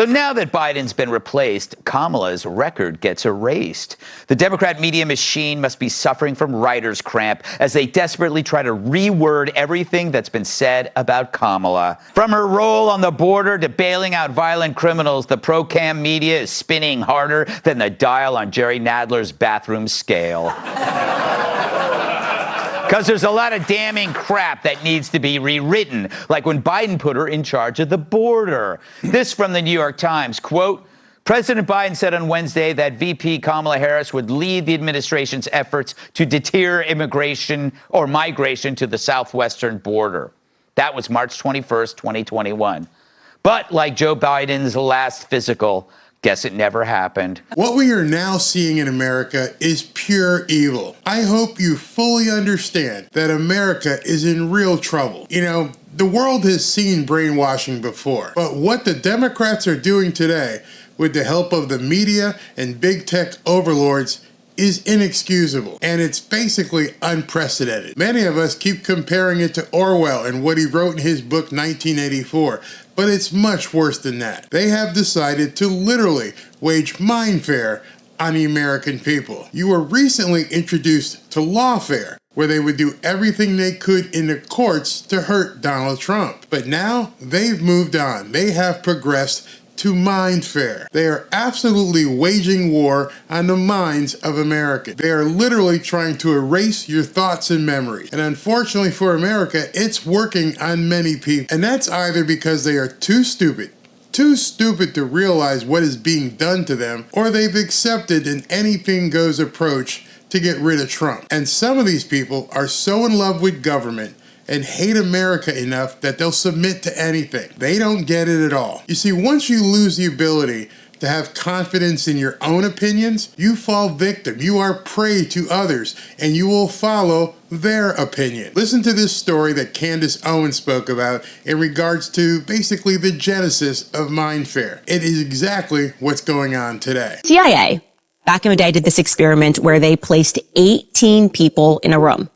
So now that Biden's been replaced, Kamala's record gets erased. The Democrat media machine must be suffering from writer's cramp as they desperately try to reword everything that's been said about Kamala. From her role on the border to bailing out violent criminals, the pro-Cam media is spinning harder than the dial on Jerry Nadler's bathroom scale. Because there's a lot of damning crap that needs to be rewritten, like when Biden put her in charge of the border. This from the New York Times, quote, President Biden said on Wednesday that VP Kamala Harris would lead the administration's efforts to deter immigration or migration to the southwestern border. That was March 21st, 2021. But like Joe Biden's last physical, guess it never happened. What we are now seeing in America is pure evil. I hope you fully understand that America is in real trouble. You know, the world has seen brainwashing before, but what the Democrats are doing today with the help of the media and big tech overlords is inexcusable, and it's basically unprecedented. Many of us keep comparing it to Orwell and what he wrote in his book 1984, but it's much worse than that. They have decided to literally wage mindfare on the American people. You were recently introduced to lawfare, where they would do everything they could in the courts to hurt Donald Trump. But now they've moved on. They have progressed to mindfare. They are absolutely waging war on the minds of Americans. They are literally trying to erase your thoughts and memories. And unfortunately for America, it's working on many people. And that's either because they are too stupid to realize what is being done to them, or they've accepted an anything goes approach to get rid of Trump. And some of these people are so in love with government and hate America enough that they'll submit to anything. They don't get it at all. You see, once you lose the ability to have confidence in your own opinions, you fall victim. You are prey to others, and you will follow their opinion. Listen to this story that Candace Owens spoke about in regards to basically the genesis of mindfare. It is exactly what's going on today. CIA, back in the day, did this experiment where they placed 18 people in a room.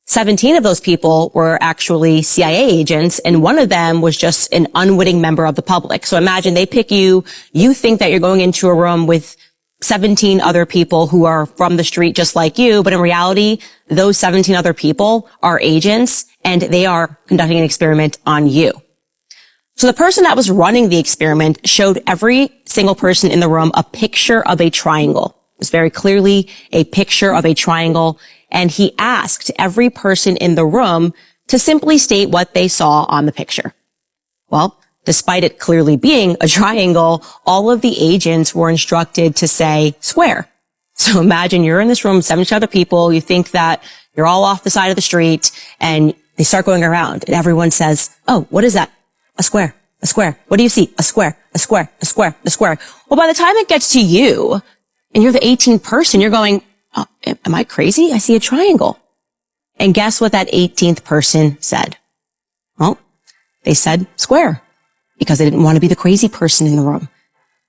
17 of those people were actually CIA agents, and one of them was just an unwitting member of the public. So imagine they pick you, you think that you're going into a room with 17 other people who are from the street just like you, but in reality, those 17 other people are agents, and they are conducting an experiment on you. So the person that was running the experiment showed every single person in the room a picture of a triangle. It was very clearly a picture of a triangle. And he asked every person in the room to simply state what they saw on the picture. Well, despite it clearly being a triangle, all of the agents were instructed to say square. So imagine you're in this room, 70 other people, you think that you're all off the side of the street, and they start going around, and everyone says, oh, what is that? A square, a square. What do you see? A square, a square, a square, a square. Well, by the time it gets to you, and you're the 18th person, you're going, oh, am I crazy? I see a triangle. And guess what that 18th person said? Well, they said square, because they didn't want to be the crazy person in the room.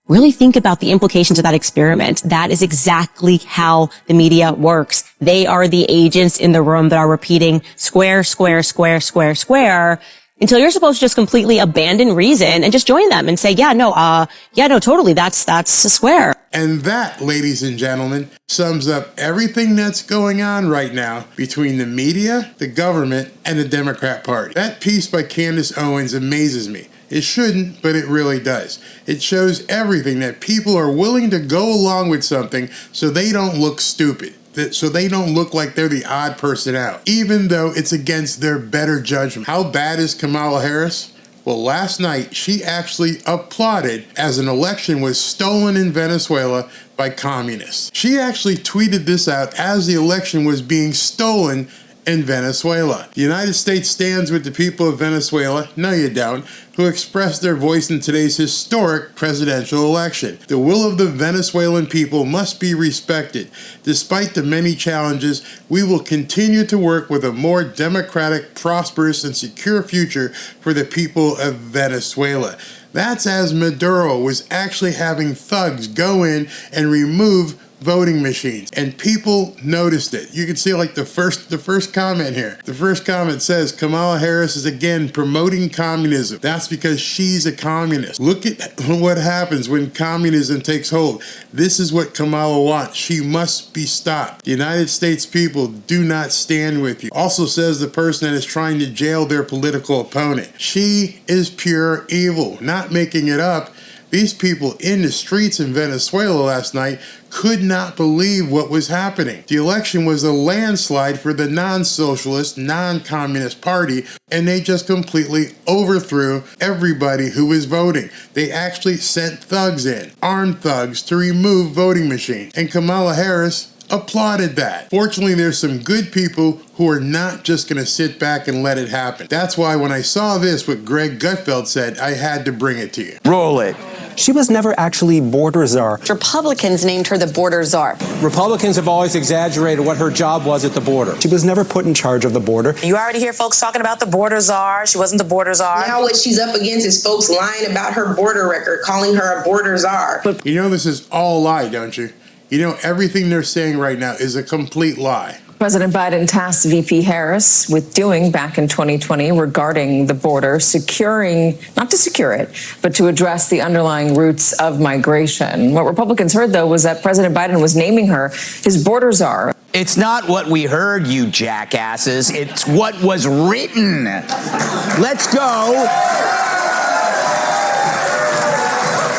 Really think about the implications of that experiment. That is exactly how the media works. They are the agents in the room that are repeating square, square, square, square, square, until you're supposed to just completely abandon reason and just join them and say, totally, that's a square. And that, ladies and gentlemen, sums up everything that's going on right now between the media, the government, and the Democrat Party. That piece by Candace Owens amazes me. It shouldn't, but it really does. It shows everything that people are willing to go along with something so they don't look stupid. So they don't look like they're the odd person out, even though it's against their better judgment. How bad is Kamala Harris? Well, last night, she actually applauded as an election was stolen in Venezuela by communists. She actually tweeted this out as the election was being stolen in Venezuela. The United States stands with the people of Venezuela, no you don't, who expressed their voice in today's historic presidential election. The will of the Venezuelan people must be respected. Despite the many challenges, we will continue to work with a more democratic, prosperous, and secure future for the people of Venezuela. That's as Maduro was actually having thugs go in and remove voting machines, and people noticed it. You can see like the first comment here. The first comment says Kamala Harris is again promoting communism. That's because she's a communist. Look at what happens when communism takes hold. This is what Kamala wants. She must be stopped. The United States people do not stand with you. Also says the person that is trying to jail their political opponent. She is pure evil. Not making it up. These people in the streets in Venezuela last night could not believe what was happening. The election was a landslide for the non-socialist, non-communist party, and they just completely overthrew everybody who was voting. They actually sent thugs in, armed thugs, to remove voting machines. And Kamala Harris applauded that. Fortunately, there's some good people who are not just going to sit back and let it happen. That's why when I saw this, what Greg Gutfeld said, I had to bring it to you. Roll it. She was never actually border czar. Republicans named her the border czar. Republicans have always exaggerated what her job was at the border. She was never put in charge of the border. You already hear folks talking about the border czar. She wasn't the border czar. Now what she's up against is folks lying about her border record, calling her a border czar. You know this is all a lie, don't you? You know everything they're saying right now is a complete lie. President Biden tasked VP Harris with doing back in 2020 regarding the border, securing, not to secure it, but to address the underlying roots of migration. What Republicans heard, though, was that President Biden was naming her his border czar. It's not what we heard, you jackasses. It's what was written. Let's go.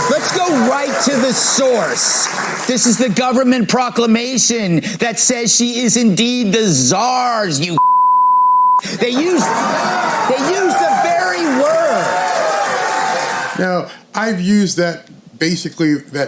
Let's go right to the source. This is the government proclamation that says she is indeed the czars, you They use the very word. Now, I've used that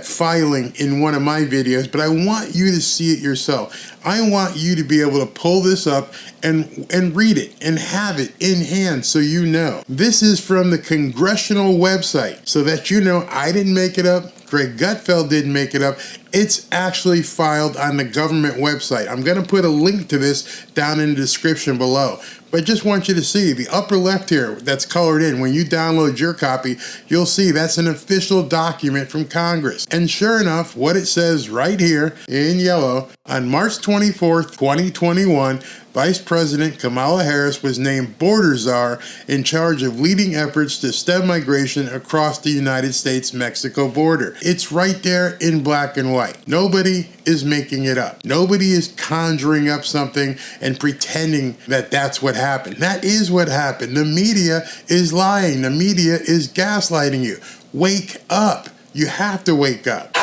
filing in one of my videos, but I want you to see it yourself. I want you to be able to pull this up and read it and have it in hand so you know. This is from the congressional website, so that you know I didn't make it up. Greg Gutfeld didn't make it up. It's actually filed on the government website. I'm going to put a link to this down in the description below. But just want you to see the upper left here that's colored in. When you download your copy, you'll see that's an official document from Congress. And sure enough, what it says right here in yellow, on March 24th, 2021, Vice President Kamala Harris was named border czar in charge of leading efforts to stem migration across the United States-Mexico border. It's right there in black and white. Nobody is making it up. Nobody is conjuring up something and pretending that that's what happened. That is what happened. The media is lying. The media is gaslighting you. Wake up. You have to wake up.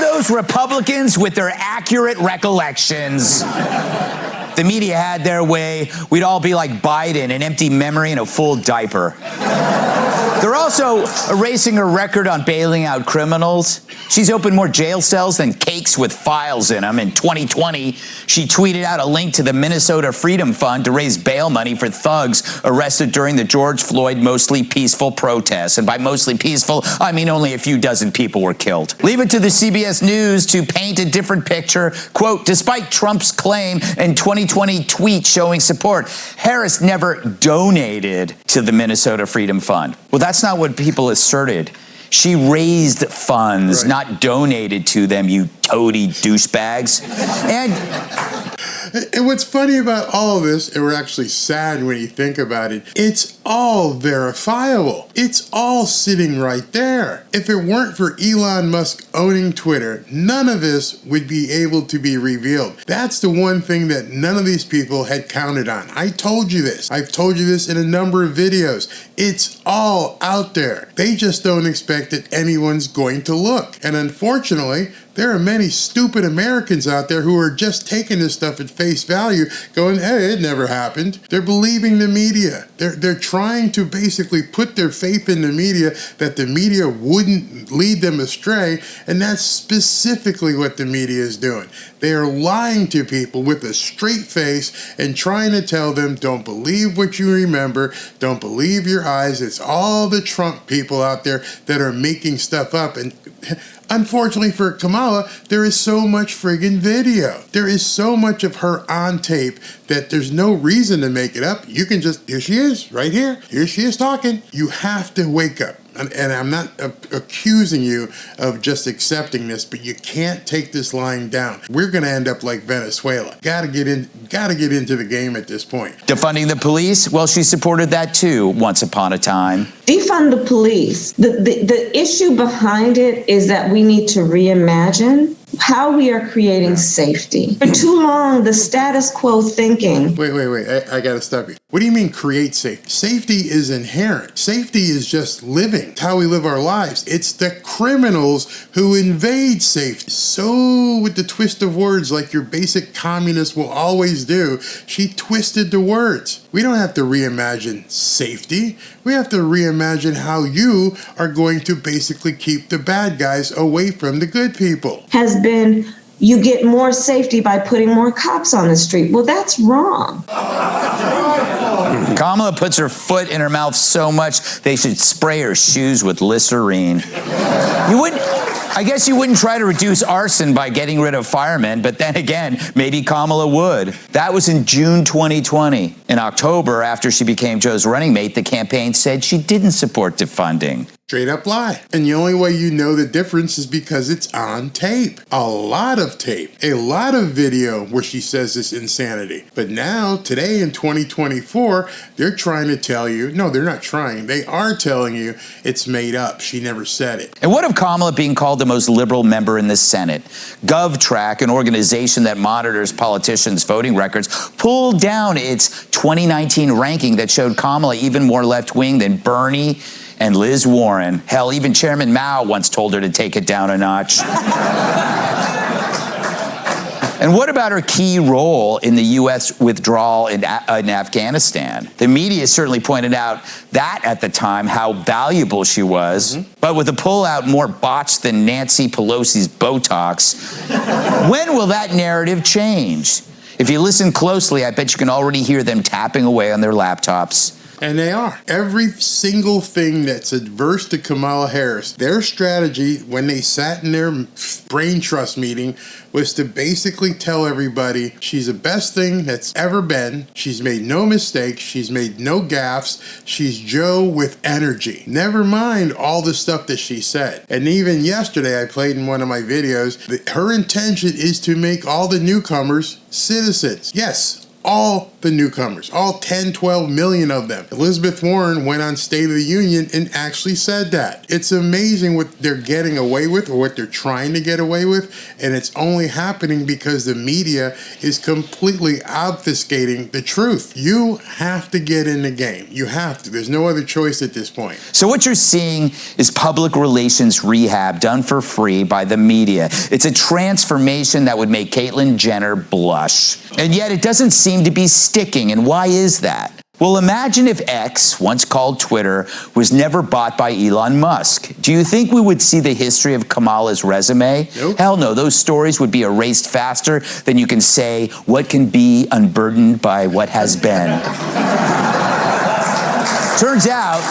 Those Republicans with their accurate recollections. The media had their way, we'd all be like Biden, an empty memory and a full diaper. They're also erasing her record on bailing out criminals. She's opened more jail cells than cakes with files in them. In 2020, she tweeted out a link to the Minnesota Freedom Fund to raise bail money for thugs arrested during the George Floyd mostly peaceful protests. And by mostly peaceful, I mean only a few dozen people were killed. Leave it to the CBS News to paint a different picture. Quote, despite Trump's claim and 2020 tweet showing support, Harris never donated to the Minnesota Freedom Fund. Well, that's not what people asserted. She raised funds, right, not donated to them, you toady douchebags. And what's funny about all of this, and we're actually sad when you think about it, it's all verifiable. It's all sitting right there. If it weren't for Elon Musk owning Twitter, none of this would be able to be revealed. That's the one thing that none of these people had counted on. I told you this. I've told you this in a number of videos. It's all out there. They just don't expect that anyone's going to look. And unfortunately, there are many stupid Americans out there who are just taking this stuff at face value, going, hey, it never happened. They're believing the media. They're trying to basically put their faith in the media, that the media wouldn't lead them astray, and that's specifically what the media is doing. They are lying to people with a straight face and trying to tell them, don't believe what you remember, don't believe your eyes. It's all the Trump people out there that are making stuff up. And unfortunately for Kamala, there is so much friggin' video. There is so much of her on tape that there's no reason to make it up. You can just, here she is, right here. Here she is talking. You have to wake up. and I'm not accusing you of just accepting this, but you can't take this lying down. We're going to end up like Venezuela. Got to get into the game at this point. Defunding the police? Well, she supported that too once upon a time. Defund the police. The issue behind it is that we need to reimagine how we are creating safety. For too long, the status quo thinking. Wait. I got to stop you. What do you mean create safety? Safety is inherent. Safety is just living. It's how we live our lives. It's the criminals who invade safety. So with the twist of words like your basic communist will always do, she twisted the words. We don't have to reimagine safety. We have to reimagine how you are going to basically keep the bad guys away from the good people. Has been, you get more safety by putting more cops on the street. Well, that's wrong. Kamala puts her foot in her mouth so much they should spray her shoes with Listerine. I guess you wouldn't try to reduce arson by getting rid of firemen, but then again, maybe Kamala would. That was in June 2020. In October, after she became Joe's running mate, the campaign said she didn't support defunding. Straight up lie. And the only way you know the difference is because it's on tape. A lot of tape. A lot of video where she says this insanity. But now, today in 2024, they're trying to tell you, no, they're not trying. They are telling you it's made up. She never said it. And what of Kamala being called the most liberal member in the Senate? GovTrack, an organization that monitors politicians' voting records, pulled down its 2019 ranking that showed Kamala even more left-wing than Bernie and Liz Warren. Hell, even Chairman Mao once told her to take it down a notch. And what about her key role in the U.S. withdrawal in Afghanistan? The media certainly pointed out that at the time, how valuable she was. But with the pullout more botched than Nancy Pelosi's Botox, when will that narrative change? If you listen closely, I bet you can already hear them tapping away on their laptops. And they are. Every single thing that's adverse to Kamala Harris, their strategy when they sat in their brain trust meeting was to basically tell everybody she's the best thing that's ever been. She's made no mistakes. She's made no gaffes. She's Joe with energy. Never mind all the stuff that she said. And even yesterday, I played in one of my videos, that her intention is to make all the newcomers citizens. Yes. All the newcomers, all 10, 12 million of them. Elizabeth Warren went on State of the Union and actually said that. It's amazing what they're getting away with or what they're trying to get away with, and it's only happening because the media is completely obfuscating the truth. You have to get in the game. You have to. There's no other choice at this point. So what you're seeing is public relations rehab done for free by the media. It's a transformation that would make Caitlyn Jenner blush. And yet it doesn't seem to be sticking. And why is that? Well, imagine if X, once called Twitter, was never bought by Elon Musk. Do you think we would see the history of Kamala's resume? Nope. Hell no, those stories would be erased faster than you can say what can be unburdened by what has been. Turns out,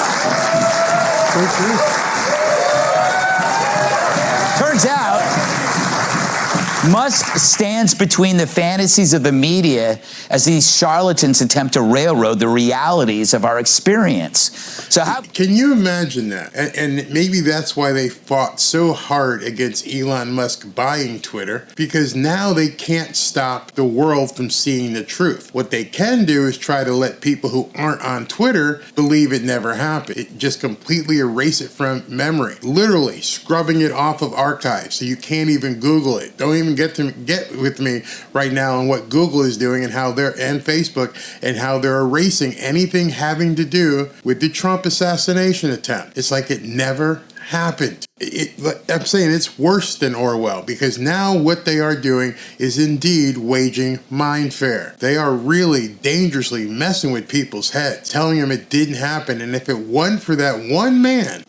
Musk stands between the fantasies of the media as these charlatans attempt to railroad the realities of our experience. So how can you imagine that? And maybe that's why they fought so hard against Elon Musk buying Twitter, because now they can't stop the world from seeing the truth. What they can do is try to let people who aren't on Twitter believe it never happened. It just completely erase it from memory, literally scrubbing it off of archives so you can't even Google it. Don't even get with me right now on what Google is doing and how and Facebook and how they're erasing anything having to do with the Trump assassination attempt. It's like it never happened. I'm saying it's worse than Orwell, because now what they are doing is indeed waging mindfare. They are really dangerously messing with people's heads, telling them it didn't happen. And if it wasn't for that one man,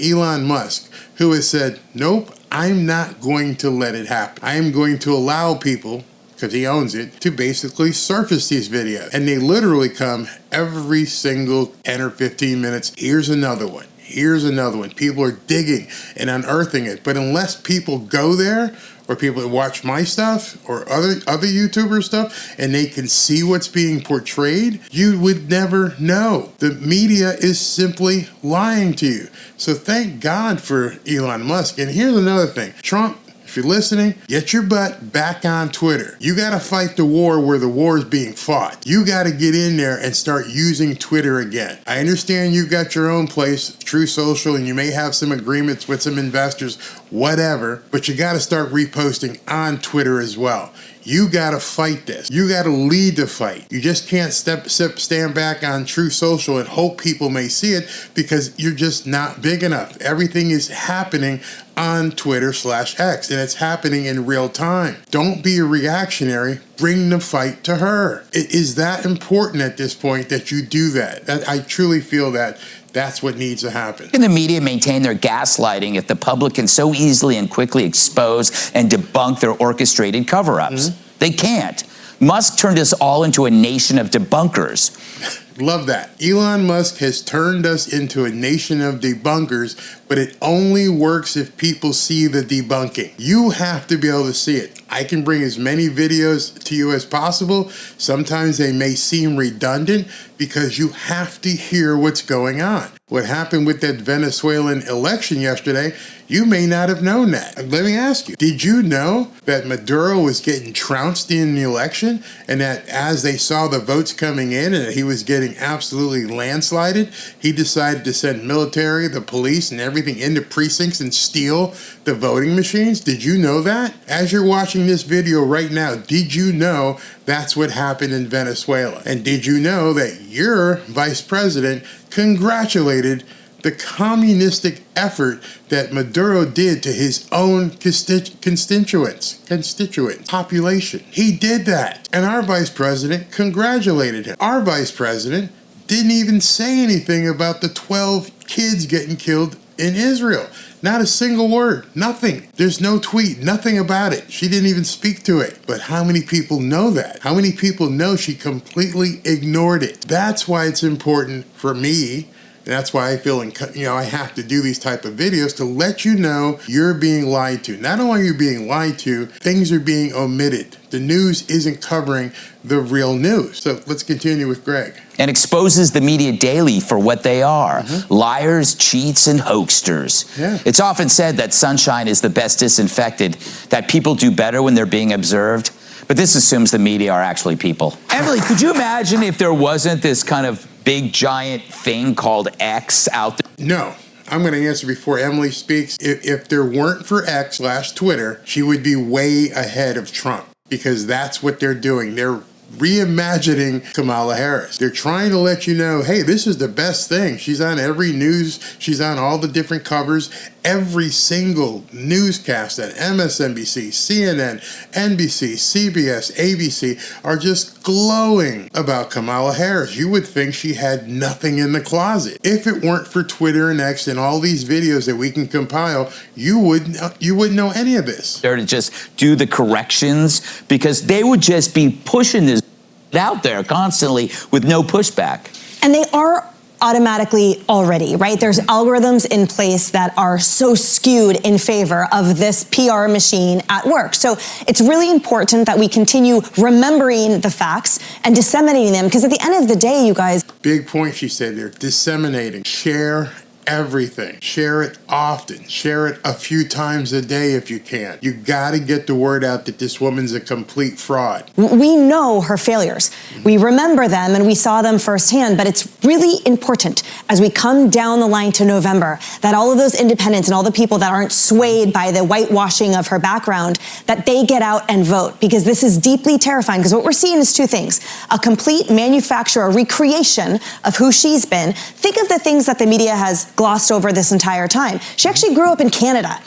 Elon Musk, who has said, nope, I'm not going to let it happen. I am going to allow people, because he owns it, to basically surface these videos. And they literally come every single 10 or 15 minutes. Here's another one. Here's another one. People are digging and unearthing it. But unless people go there or people that watch my stuff or other YouTuber stuff, and they can see what's being portrayed, you would never know. The media is simply lying to you. So thank God for Elon Musk. And here's another thing. Trump, if you're listening, get your butt back on Twitter. You got to fight the war where the war is being fought. You got to get in there and start using Twitter again. I understand you've got your own place, True Social, and you may have some agreements with some investors, whatever, but you got to start reposting on Twitter as well. You got to fight this. You got to lead the fight. You just can't stand back on True Social and hope people may see it, because you're just not big enough. Everything is happening on Twitter/X, and it's happening in real time. Don't be a reactionary. Bring the fight to her. It is that important at this point that you do that. I truly feel that that's what needs to happen. Can the media maintain their gaslighting if the public can so easily and quickly expose and debunk their orchestrated cover-ups? They can't. Musk turned us all into a nation of debunkers. Love that. Elon Musk has turned us into a nation of debunkers, but it only works if people see the debunking. You have to be able to see it. I can bring as many videos to you as possible. Sometimes they may seem redundant because you have to hear what's going on. What happened with that Venezuelan election yesterday, you may not have known that. Let me ask you, did you know that Maduro was getting trounced in the election, and that as they saw the votes coming in and that he was getting absolutely landslided, he decided to send military, the police, and everything into precincts and steal the voting machines? Did you know that? As you're watching this video right now, did you know that's what happened in Venezuela? And did you know that your vice president congratulated the communistic effort that Maduro did to his own constituent population? He did that. And our vice president congratulated him. Our vice president didn't even say anything about the 12 kids getting killed in Israel. Not a single word, nothing. There's no tweet, nothing about it. She didn't even speak to it. But how many people know that? How many people know she completely ignored it? That's why it's important for me. And that's why I feel, I have to do these type of videos to let you know you're being lied to. Not only are you being lied to, things are being omitted. The news isn't covering the real news. So let's continue with Greg. And exposes the media daily for what they are. Liars, cheats, and hoaxsters. Yeah. It's often said that sunshine is the best disinfectant, that people do better when they're being observed. But this assumes the media are actually people. Emily, could you imagine if there wasn't this kind of big, giant thing called X out there? No. I'm going to answer before Emily speaks. If there weren't for X/Twitter, she would be way ahead of Trump, because that's what they're doing. They're reimagining Kamala Harris. They're trying to let you know, hey, this is the best thing. She's on every news. She's on all the different covers. Every single newscast at MSNBC, CNN, NBC, CBS, ABC are just glowing about Kamala Harris. You would think she had nothing in the closet. If it weren't for Twitter and X and all these videos that we can compile, you wouldn't know any of this. There to just do the corrections, because they would just be pushing this out there constantly with no pushback. And they are automatically already, right? There's algorithms in place that are so skewed in favor of this PR machine at work. So it's really important that we continue remembering the facts and disseminating them, because at the end of the day, you guys... Big point she said there, disseminating. Share everything. Share it often. Share it a few times a day if you can. You got to get the word out that this woman's a complete fraud. We know her failures. We remember them and we saw them firsthand, but it's really important as we come down the line to November that all of those independents and all the people that aren't swayed by the whitewashing of her background, that they get out and vote, because this is deeply terrifying. Because what we're seeing is two things: a complete manufacture, a recreation of who she's been. Think of the things that the media has glossed over this entire time. She actually grew up in Canada.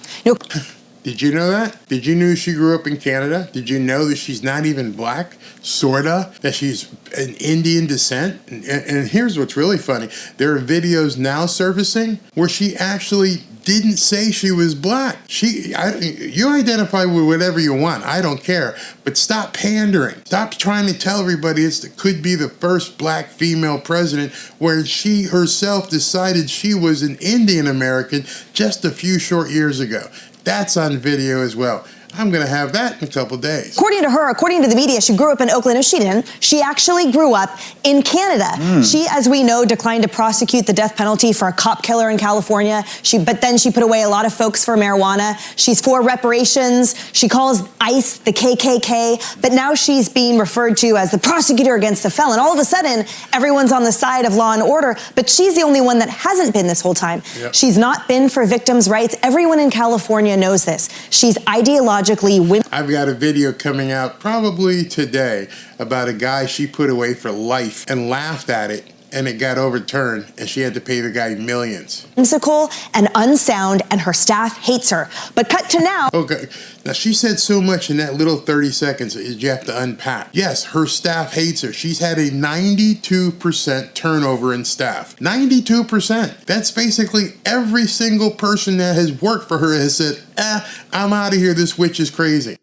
Did you know that? Did you know she grew up in Canada? Did you know that she's not even black? Sorta. That she's an Indian descent? And here's what's really funny. There are videos now surfacing where she actually didn't say she was black. You identify with whatever you want. I don't care. But stop pandering. Stop trying to tell everybody it could be the first black female president, where she herself decided she was an Indian American just a few short years ago. That's on video as well. I'm going to have that in a couple days. According to her, according to the media, she grew up in Oakland. No, she didn't. She actually grew up in Canada. She, as we know, declined to prosecute the death penalty for a cop killer in California. But then she put away a lot of folks for marijuana. She's for reparations. She calls ICE the KKK. But now she's being referred to as the prosecutor against the felon. All of a sudden, everyone's on the side of law and order. But she's the only one that hasn't been this whole time. Yep. She's not been for victims' rights. Everyone in California knows this. She's ideologically I've got a video coming out probably today about a guy she put away for life and laughed at it, and it got overturned, and she had to pay the guy millions. Whimsical and unsound, and her staff hates her. But cut to now. Okay, now she said so much in that little 30 seconds that you have to unpack. Yes, her staff hates her. She's had a 92% turnover in staff. 92%. That's basically every single person that has worked for her has said, I'm out of here, this witch is crazy.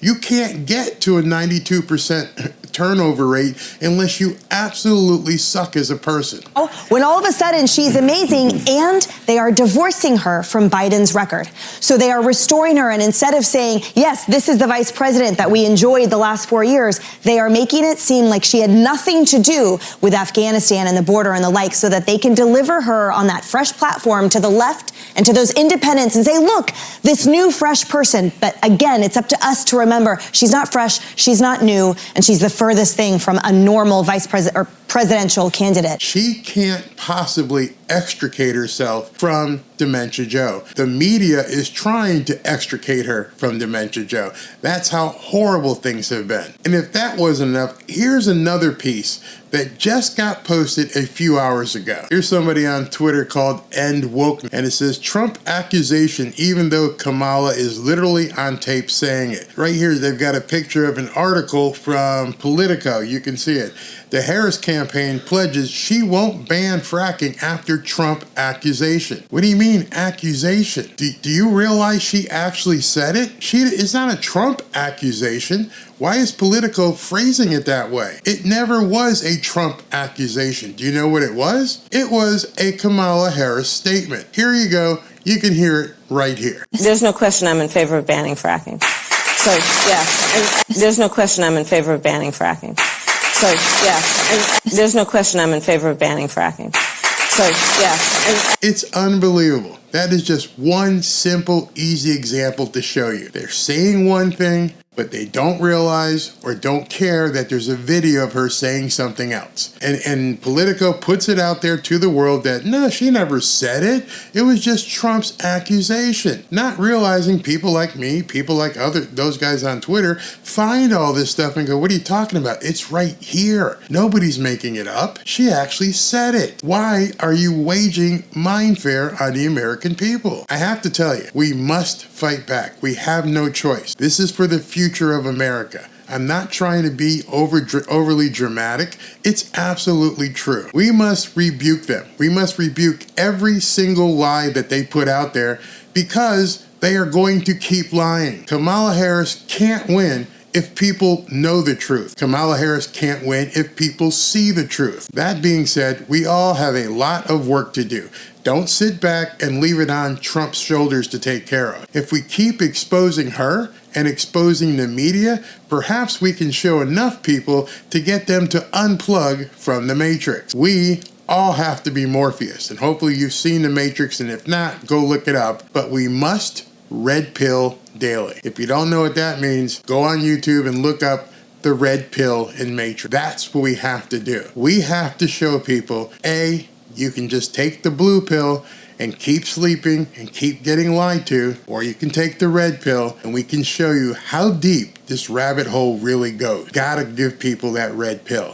You can't get to a 92% turnover rate unless you absolutely suck as a person. When all of a sudden she's amazing, and they are divorcing her from Biden's record. So they are restoring her, and instead of saying, yes, this is the vice president that we enjoyed the last 4 years, they are making it seem like she had nothing to do with Afghanistan and the border and the like, so that they can deliver her on that fresh platform to the left and to those independents and say, look, this new fresh person. But again, it's up to us to remember she's not fresh, she's not new, and she's the furthest thing from a normal vice president or presidential candidate. She can't possibly extricate herself from Dementia Joe. The media is trying to extricate her from Dementia Joe. That's how horrible things have been. And if that wasn't enough, here's another piece that just got posted a few hours ago. Here's somebody on Twitter called End Woke, and it says, Trump accusation, even though Kamala is literally on tape saying it. Right here, they've got a picture of an article from Politico. You can see it. The Harris campaign pledges she won't ban fracking after Trump accusation. What do you mean accusation? Do you realize she actually said it? It's not a Trump accusation. Why is Politico phrasing it that way? It never was a Trump accusation. Do you know what it was? It was a Kamala Harris statement. Here you go. You can hear it right here. There's no question I'm in favor of banning fracking. So, yeah, there's no question I'm in favor of banning fracking. So, yeah, there's no question I'm in favor of banning fracking. So, yeah. It's unbelievable. That is just one simple, easy example to show you. They're saying one thing, but they don't realize or don't care that there's a video of her saying something else. And Politico puts it out there to the world that, no, she never said it. It was just Trump's accusation. Not realizing people like me, people like those guys on Twitter, find all this stuff and go, what are you talking about? It's right here. Nobody's making it up. She actually said it. Why are you waging mindfare on the American people? I have to tell you, we must fight back. We have no choice. This is for the future of America. I'm not trying to be overly dramatic. It's absolutely true. We must rebuke them. We must rebuke every single lie that they put out there, because they are going to keep lying. Kamala Harris can't win if people know the truth. Kamala Harris can't win if people see the truth. That being said, we all have a lot of work to do. Don't sit back and leave it on Trump's shoulders to take care of. If we keep exposing her and exposing the media, perhaps we can show enough people to get them to unplug from the Matrix. We all have to be Morpheus, and hopefully you've seen the Matrix, and if not, go look it up. But we must red pill daily. If you don't know what that means, go on YouTube and look up the red pill in Matrix. That's what we have to do. We have to show people, A, you can just take the blue pill and keep sleeping and keep getting lied to, or you can take the red pill and we can show you how deep this rabbit hole really goes. Gotta give people that red pill.